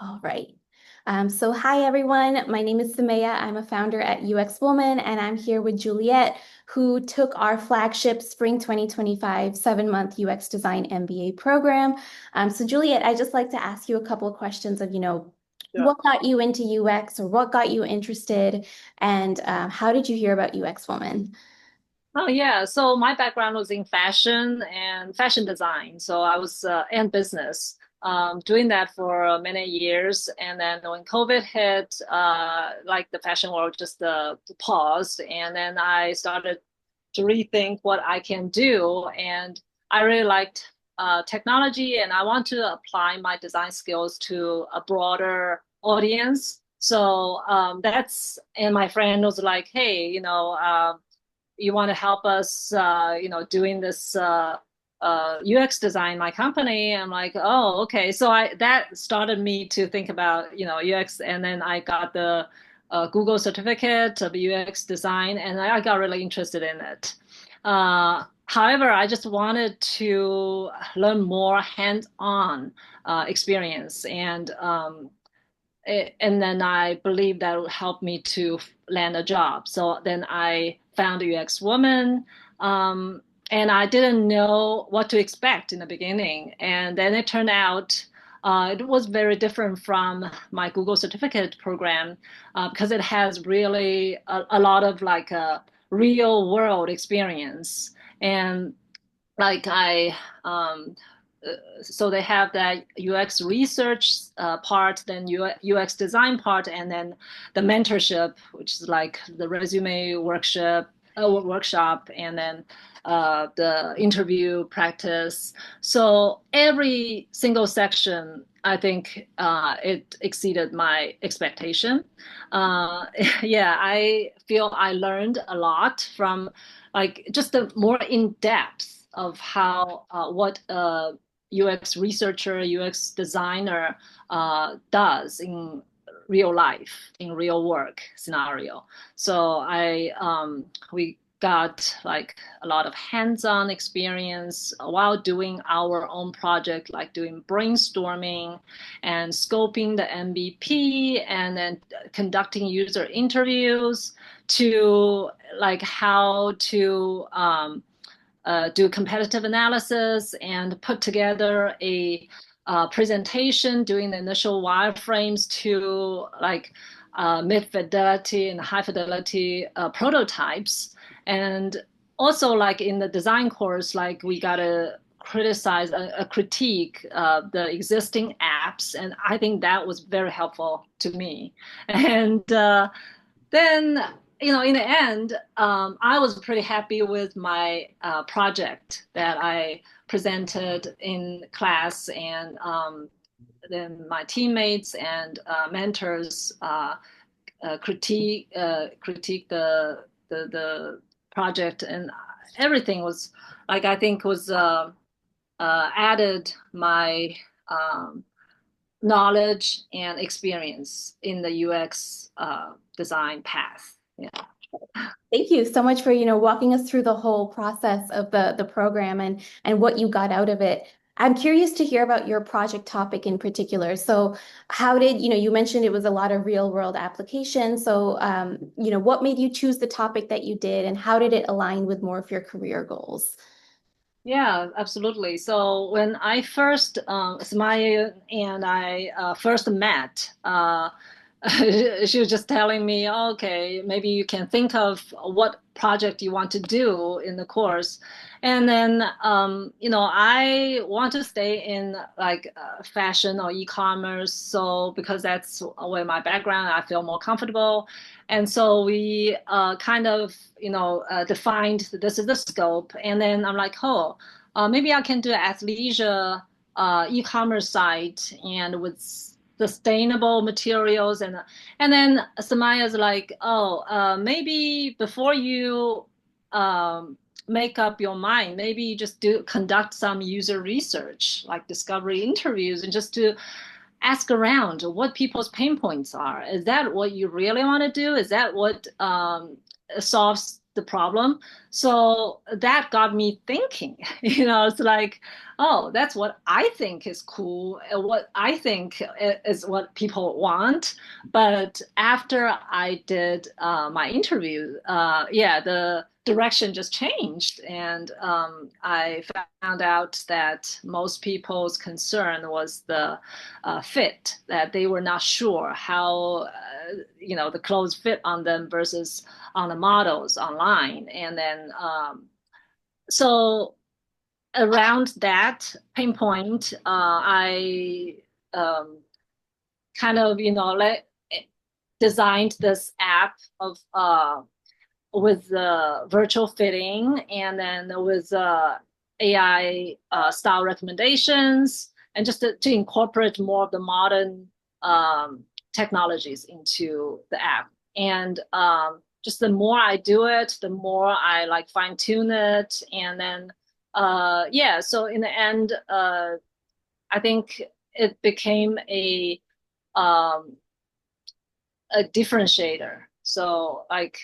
All right. So hi everyone, my name is Samaya. I'm a founder at UX Woman, and I'm here with Juliet, who took our flagship Spring 2025 7-month UX Design MBA program. So Juliet, I just like to ask you a couple of questions of, Yeah. what got you into UX or what got you interested, and how did you hear about UX Woman? Oh, yeah. So my background was in fashion and fashion design. So I was in business, doing that for many years. And then when COVID hit, like the fashion world just paused. And then I started to rethink what I can do. And I really liked technology, and I want to apply my design skills to a broader audience. So and my friend was like, hey, you want to help us, doing this UX design, my company. I'm like, oh, okay. So that started me to think about, UX. And then I got the Google certificate of UX design, and I got really interested in it. However, I just wanted to learn more hands-on experience, and then I believe that would help me to land a job. So then I found UX Woman, and I didn't know what to expect in the beginning. And then it turned out it was very different from my Google certificate program because it has really a lot of like a real world experience. And like so they have that UX research part, then UX design part, and then the mentorship, which is like the resume workshop, and then the interview practice. So every single section, I think it exceeded my expectation. Yeah, I feel I learned a lot from like just the more in depth of how what a UX researcher, UX designer does in real life, in real work scenario. So we got like a lot of hands-on experience while doing our own project, like doing brainstorming and scoping the MVP, and then conducting user interviews to like how to do competitive analysis and put together a presentation, doing the initial wireframes to like mid fidelity and high fidelity prototypes. And also like in the design course, like we got to criticize a critique the existing apps, and I think that was very helpful to me. And then in the end, I was pretty happy with my project that I presented in class, and then my teammates and mentors critique the project, and everything was like I think was added my um, knowledge and experience in the UX design path. Yeah. Thank you so much for, walking us through the whole process of the program and what you got out of it. I'm curious to hear about your project topic in particular. So how did, you mentioned it was a lot of real world applications. So, what made you choose the topic that you did, and how did it align with more of your career goals? Yeah, absolutely. So when I first, Samaya and I first met, she was just telling me, okay, maybe you can think of what project you want to do in the course. And then, I want to stay in like fashion or e-commerce. So because that's where my background, I feel more comfortable. And so we kind of, defined this is the scope. And then I'm like, oh, maybe I can do athleisure e-commerce site and with sustainable materials. And then Samaya's like, oh, maybe before you make up your mind, maybe you just do conduct some user research, like discovery interviews, and just to ask around what people's pain points are. Is that what you really want to do? Is that what solves the problem. So that got me thinking, it's like, oh, that's what I think is cool, and what I think is what people want. But after I did my interview, yeah, the direction just changed. And I found out that most people's concern was the fit, that they were not sure how, the clothes fit on them versus on the models online. And then, so around that pinpoint, I um, kind of, designed this app of with virtual fitting, and then with AI style recommendations, and just to incorporate more of the modern technologies into the app. And just the more I do it, the more I like fine tune it. And then, yeah, so in the end, I think it became um, a differentiator. So like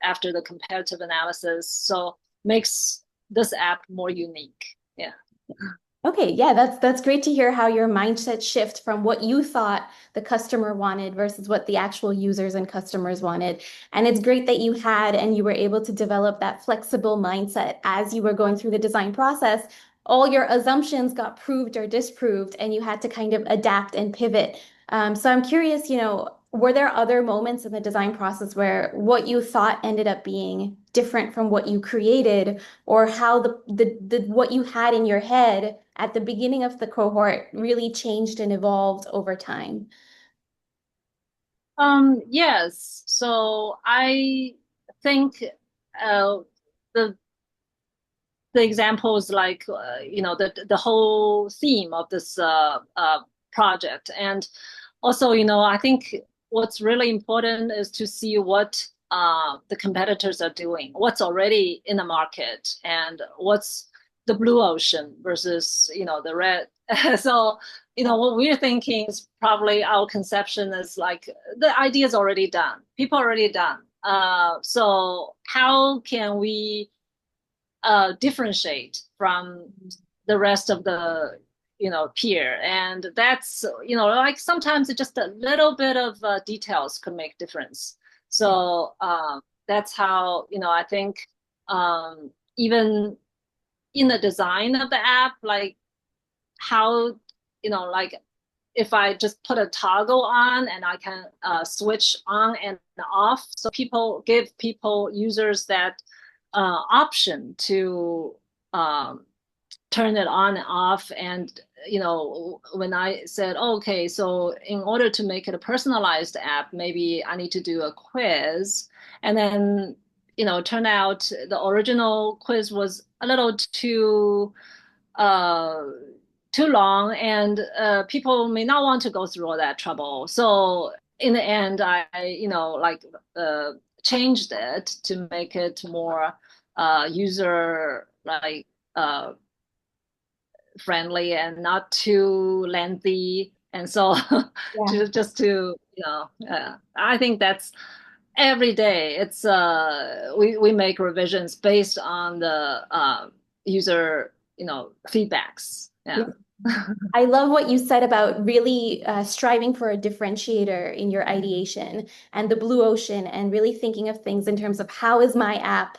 after the comparative analysis, so makes this app more unique. Yeah. Okay, yeah, that's great to hear how your mindset shift from what you thought the customer wanted versus what the actual users and customers wanted. And it's great that you had and you were able to develop that flexible mindset as you were going through the design process. All your assumptions got proved or disproved, and you had to kind of adapt and pivot. So I'm curious, were there other moments in the design process where what you thought ended up being different from what you created, or how the what you had in your head at the beginning of the cohort really changed and evolved over time? Yes. So I think uh, the the examples like the whole theme of this project. And also, I think what's really important is to see what the competitors are doing, what's already in the market, and what's the blue ocean versus the red. So what we're thinking is probably our conception is like the idea is already done, people already done. So how can we differentiate from the rest of the peer? And that's like sometimes it's just a little bit of details could make difference. So that's how I think even in the design of the app, like how like if I just put a toggle on and I can switch on and off, so people users that option to turn it on and off. And when I said, okay, so in order to make it a personalized app, maybe I need to do a quiz. And then turned out the original quiz was a little uh, too long, and people may not want to go through all that trouble. So in the end, I like changed it to make it more user like friendly and not too lengthy. And so Yeah. just to I think that's every day. It's we make revisions based on the user feedbacks. Yeah. Yeah. I love what you said about really striving for a differentiator in your ideation and the blue ocean, and really thinking of things in terms of how is my app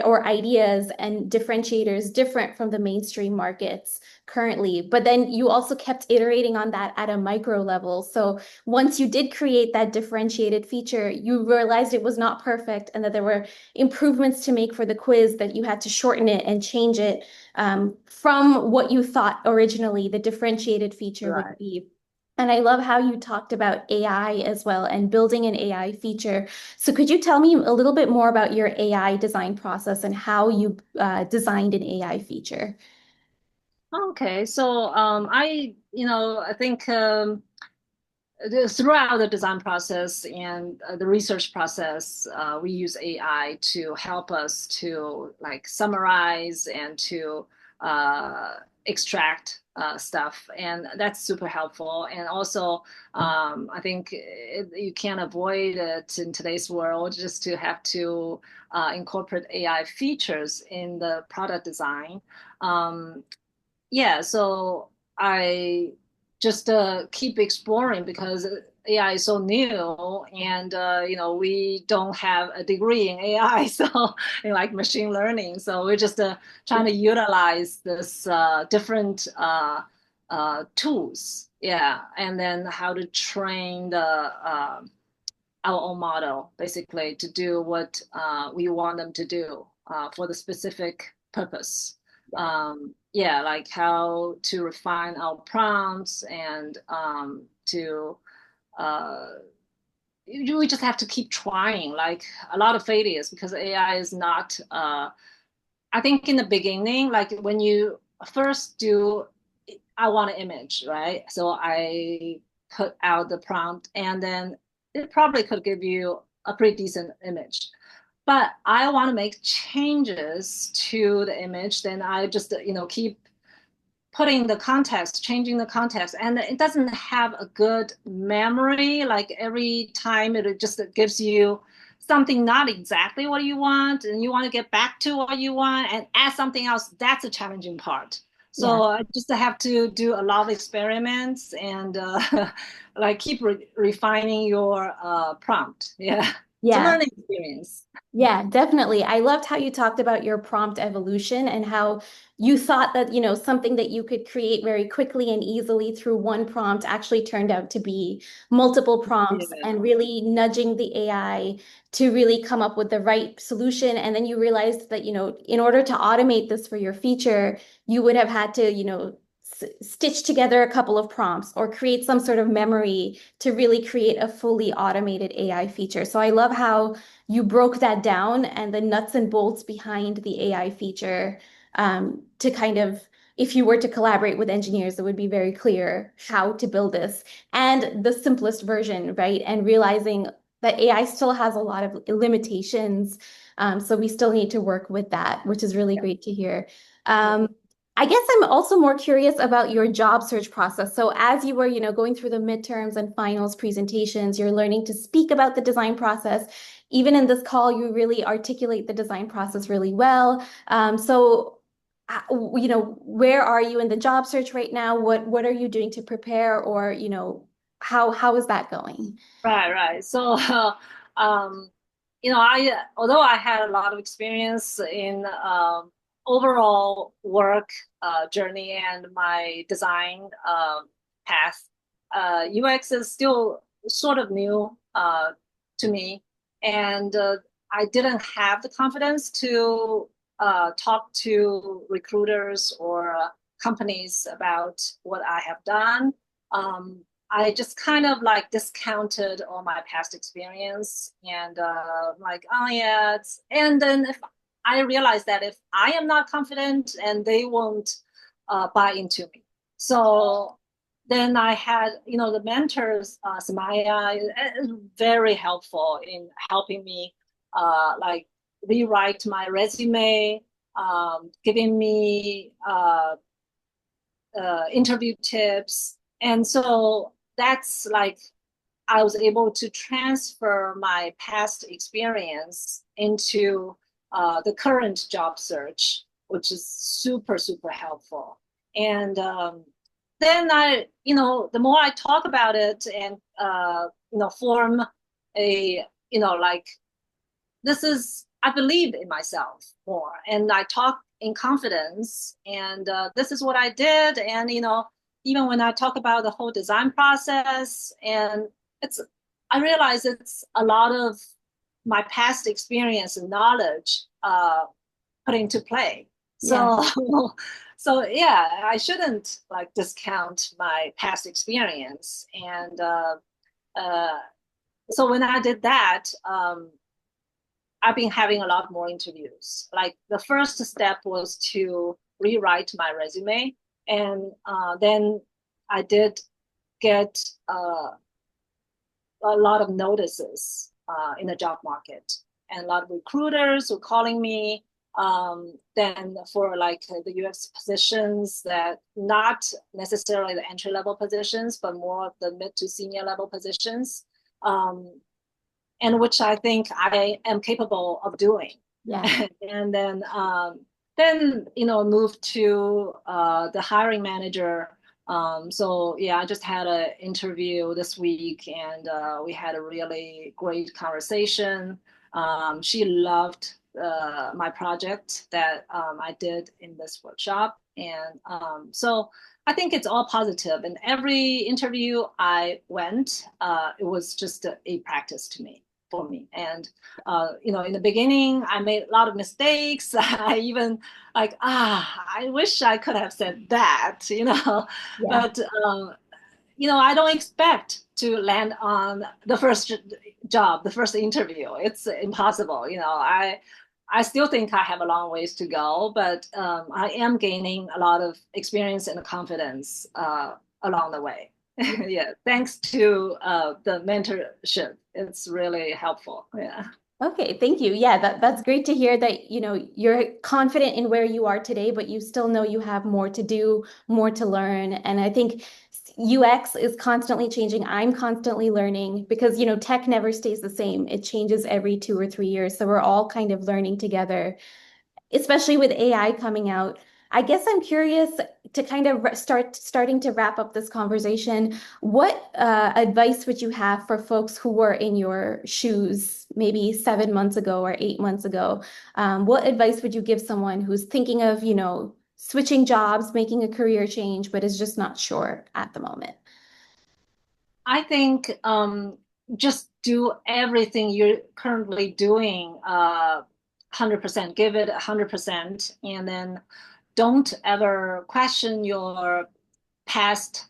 or ideas and differentiators different from the mainstream markets currently. But then you also kept iterating on that at a micro level. So once you did create that differentiated feature, you realized it was not perfect and that there were improvements to make for the quiz, that you had to shorten it and change it from what you thought originally the differentiated feature would Right. be. And I love how you talked about AI as well and building an AI feature. So could you tell me a little bit more about your AI design process and how you designed an AI feature? Okay. So I think throughout the design process and the research process, we use AI to help us to like summarize and to extract stuff, and that's super helpful. And also, I think you can't avoid it in today's world just to have to incorporate AI features in the product design. Um, yeah, so I just keep exploring because AI is so new, and we don't have a degree in AI, so in like machine learning. So we're just trying to utilize this different tools, yeah, and then how to train our own model basically to do what we want them to do for the specific purpose. Yeah, like how to refine our prompts and to uh, we just have to keep trying. Like a lot of failures because AI is not. I think in the beginning, like when you first do, I want an image, right? So I put out the prompt, and then it probably could give you a pretty decent image. But I want to make changes to the image, then I just keep putting the context, changing the context, and it doesn't have a good memory. Like every time it just gives you something not exactly what you want, and you want to get back to what you want and add something else. That's a challenging part. Yeah. So I just have to do a lot of experiments and like keep refining your prompt. Yeah, it's a Yeah. learning experience. Yeah, definitely. I loved how you talked about your prompt evolution and how you thought that, something that you could create very quickly and easily through one prompt actually turned out to be multiple prompts Yeah, and really nudging the AI to really come up with the right solution. And then you realized that, in order to automate this for your feature, you would have had to, stitch together a couple of prompts or create some sort of memory to really create a fully automated AI feature. So I love how you broke that down and the nuts and bolts behind the AI feature to kind of, if you were to collaborate with engineers, it would be very clear how to build this and the simplest version, right? And realizing that AI still has a lot of limitations. So we still need to work with that, which is really great to hear. yeah, Um, I guess I'm also more curious about your job search process. So as you were, going through the midterms and finals presentations, you're learning to speak about the design process. Even in this call, you really articulate the design process really well. Where are you in the job search right now? What are you doing to prepare, or how is that going? right, right. So, I although I had a lot of experience in overall work journey and my design path, UX is still sort of new to me, and I didn't have the confidence to talk to recruiters or companies about what I have done. I just kind of like discounted all my past experience and like, oh yeah, and then if I realized that if I am not confident and they won't buy into me. So then I had, the mentors, Samaya, is very helpful in helping me like rewrite my resume, giving me interview tips. And so that's like I was able to transfer my past experience into the current job search, which is super, super helpful. And then the more I talk about it and, form a, like I believe in myself more and I talk in confidence and this is what I did. And, even when I talk about the whole design process and it's, I realize it's a lot of my past experience and knowledge put into play. Yeah. So, so yeah, I shouldn't like discount my past experience. And uh, so when I did that, I've been having a lot more interviews. Like the first step was to rewrite my resume, and then I did get a lot of notices in the job market, and a lot of recruiters were calling me. Then for like the UX positions that not necessarily the entry level positions, but more of the mid to senior level positions, um, and which I think I am capable of doing. Yeah. And then move to the hiring manager. So yeah, I just had an interview this week, and we had a really great conversation. She loved my project that I did in this workshop, and so I think it's all positive. And every interview I went, it was just a practice to me for me. And in the beginning, I made a lot of mistakes. I even like, I wish I could have said that. Yeah. But I don't expect to land on the first job, the first interview. It's impossible. I still think I have a long ways to go, but I am gaining a lot of experience and confidence along the way. Yeah, thanks to the mentorship, it's really helpful. Yeah. Okay, thank you. Yeah, that's great to hear that, you're confident in where you are today, but you still know you have more to do, more to learn. And I think UX is constantly changing. I'm constantly learning because, tech never stays the same. It changes every 2 or 3 years. So we're all kind of learning together, especially with AI coming out. I guess I'm curious to kind of starting to wrap up this conversation. What advice would you have for folks who were in your shoes maybe 7 months ago or 8 months ago? What advice would you give someone who's thinking of, switching jobs, making a career change, but is just not sure at the moment? I think just do everything you're currently doing 100%, give it 100%, and then don't ever question your past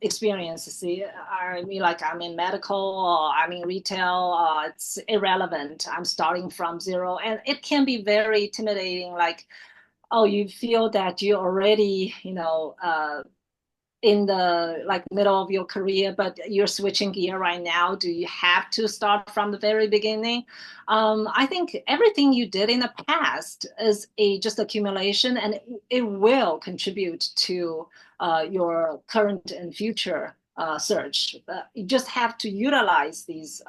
experiences. See, I mean, like I'm in medical or I'm in retail, it's irrelevant. I'm starting from zero, and it can be very intimidating. Like, oh, you feel that you already, in the like middle of your career, but you're switching gear right now. Do you have to start from the very beginning? I think everything you did in the past is a just accumulation, and it will contribute to your current and future search. You just have to utilize these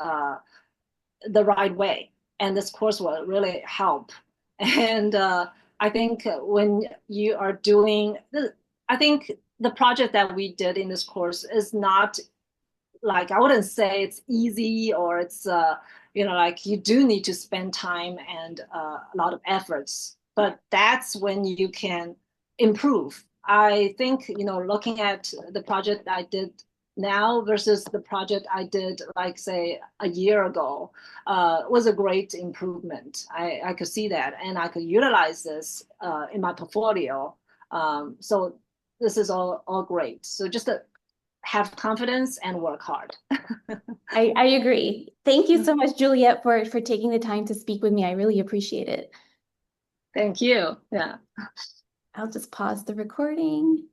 the right way, and this course will really help. And I think when you are doing, I think the project that we did in this course is not like, I wouldn't say it's easy or it's like you do need to spend time and a lot of efforts, but that's when you can improve. I think looking at the project I did now versus the project I did like say a year ago was a great improvement. I could see that, and I could utilize this in my portfolio. So this is all great. So just have confidence and work hard. I agree. Thank you so much, Juliet, for taking the time to speak with me. I really appreciate it. Thank you. Yeah. I'll just pause the recording.